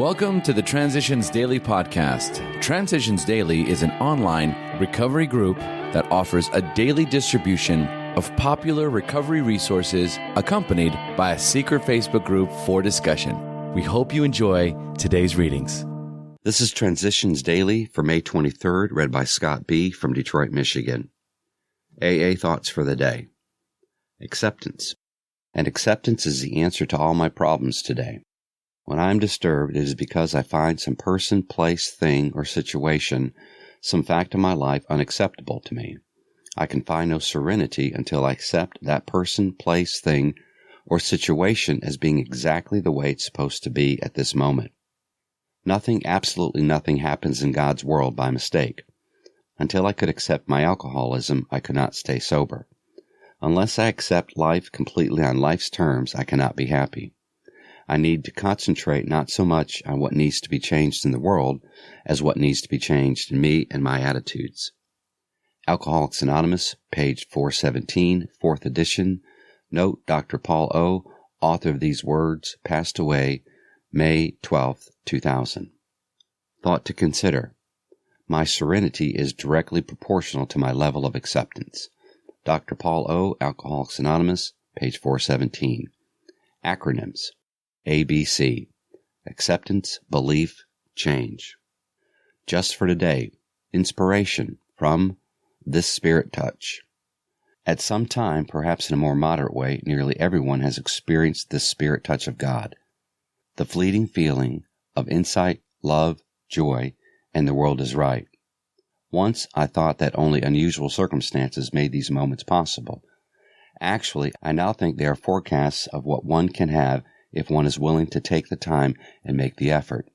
Welcome to the Transitions Daily podcast. Transitions Daily is an online recovery group that offers a daily distribution of popular recovery resources accompanied by a secret Facebook group for discussion. We hope you enjoy today's readings. This is Transitions Daily for May 23rd, read by Scott B. from Detroit, Michigan. AA Thoughts for the Day. Acceptance. And acceptance is the answer to all my problems today. When I am disturbed, it is because I find some person, place, thing, or situation, some fact in my life unacceptable to me. I can find no serenity until I accept that person, place, thing, or situation as being exactly the way it's supposed to be at this moment. Nothing, absolutely nothing happens in God's world by mistake. Until I could accept my alcoholism, I could not stay sober. Unless I accept life completely on life's terms, I cannot be happy. I need to concentrate not so much on what needs to be changed in the world as what needs to be changed in me and my attitudes. Alcoholics Anonymous, page 417, 4th edition. Note, Dr. Paul O., author of these words, passed away May 12, 2000. Thought to consider. My serenity is directly proportional to my level of acceptance. Dr. Paul O., Alcoholics Anonymous, page 417. Acronyms. ABC. Acceptance, belief, change. Just for today. Inspiration from This Spirit Touch. At some time, perhaps in a more moderate way, nearly everyone has experienced this spirit touch of God. The fleeting feeling of insight, love, joy, and the world is right. Once I thought that only unusual circumstances made these moments possible. Actually, I now think they are forecasts of what one can have if one is willing to take the time and make the effort.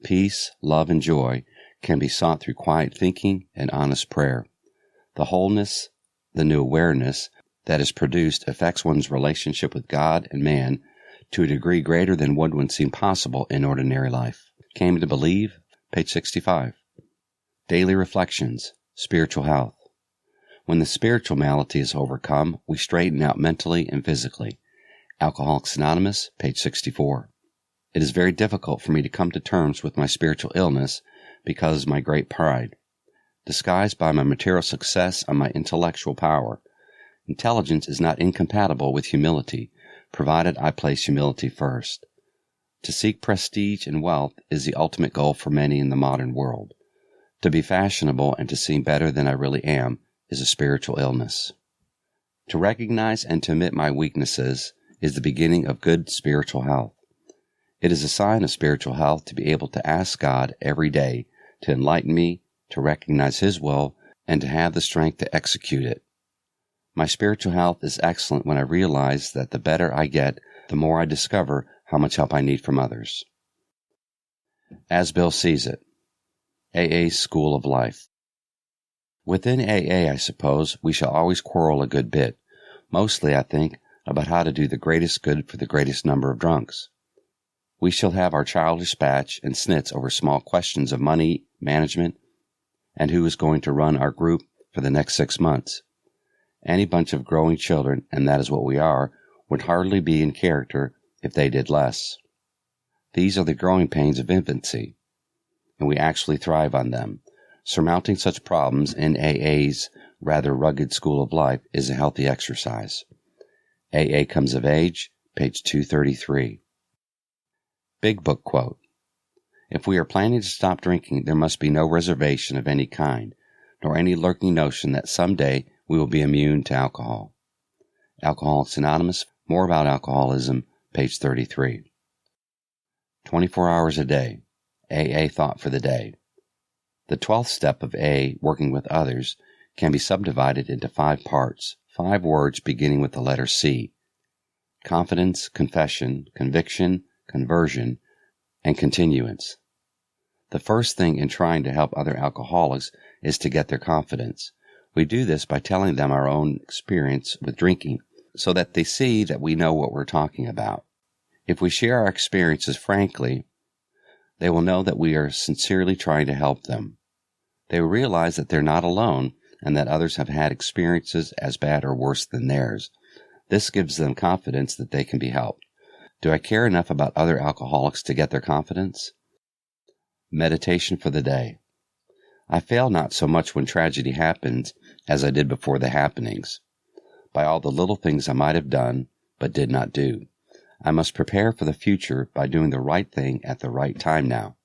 Peace, love, and joy can be sought through quiet thinking and honest prayer. The wholeness, the new awareness that is produced affects one's relationship with God and man to a degree greater than would seem possible in ordinary life. Came to believe, page 65. Daily reflections, spiritual health. When the spiritual malady is overcome, we straighten out mentally and physically. Alcoholics Anonymous, page 64. It is very difficult for me to come to terms with my spiritual illness because of my great pride, disguised by my material success and my intellectual power. Intelligence is not incompatible with humility, provided I place humility first. To seek prestige and wealth is the ultimate goal for many in the modern world. To be fashionable and to seem better than I really am is a spiritual illness. To recognize and to admit my weaknesses is the beginning of good spiritual health. It is a sign of spiritual health to be able to ask God every day to enlighten me, to recognize His will, and to have the strength to execute it. My spiritual health is excellent when I realize that the better I get, the more I discover how much help I need from others. As Bill Sees It. AA's School of Life. Within AA, I suppose, we shall always quarrel a good bit. Mostly, I think, about how to do the greatest good for the greatest number of drunks. We shall have our childish spat and snits over small questions of money, management, and who is going to run our group for the next 6 months. Any bunch of growing children, and that is what we are, would hardly be in character if they did less. These are the growing pains of infancy, and we actually thrive on them. Surmounting such problems in AA's rather rugged school of life is a healthy exercise. AA Comes of Age, page 233. Big Book Quote. If we are planning to stop drinking, there must be no reservation of any kind, nor any lurking notion that someday we will be immune to alcohol. Alcoholics Anonymous, More About Alcoholism, page 33. 24 hours a day. AA Thought for the Day. The 12th step of A, working with others, can be subdivided into 5 parts, 5 words beginning with the letter C. Confidence, confession, conviction, conversion, and continuance. The first thing in trying to help other alcoholics is to get their confidence. We do this by telling them our own experience with drinking, so that they see that we know what we're talking about. If we share our experiences frankly, they will know that we are sincerely trying to help them. They will realize that they're not alone and that others have had experiences as bad or worse than theirs. This gives them confidence that they can be helped. Do I care enough about other alcoholics to get their confidence? Meditation for the day. I fail not so much when tragedy happens as I did before the happenings. By all the little things I might have done, but did not do. I must prepare for the future by doing the right thing at the right time now.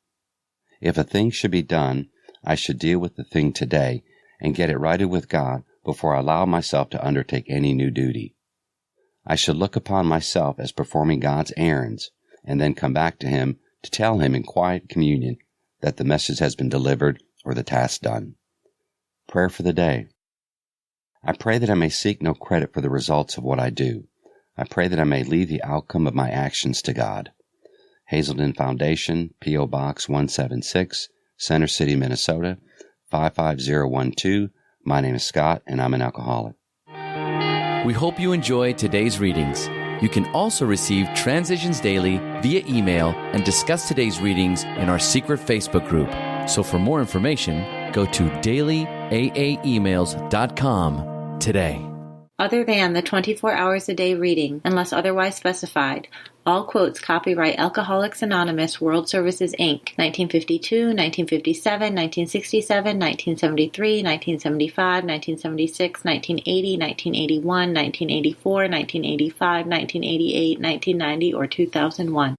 If a thing should be done, I should deal with the thing today and get it righted with God before I allow myself to undertake any new duty. I should look upon myself as performing God's errands and then come back to Him to tell Him in quiet communion that the message has been delivered or the task done. Prayer for the day. I pray that I may seek no credit for the results of what I do. I pray that I may leave the outcome of my actions to God. Hazelden Foundation, P.O. Box 176, Center City, Minnesota, 55012. My name is Scott, and I'm an alcoholic. We hope you enjoyed today's readings. You can also receive Transitions Daily via email and discuss today's readings in our secret Facebook group. So for more information, go to dailyaaemails.com today. Other than the 24 hours a day reading, unless otherwise specified, all quotes copyright Alcoholics Anonymous World Services, Inc., 1952, 1957, 1967, 1973, 1975, 1976, 1980, 1981, 1984, 1985, 1988, 1990, or 2001.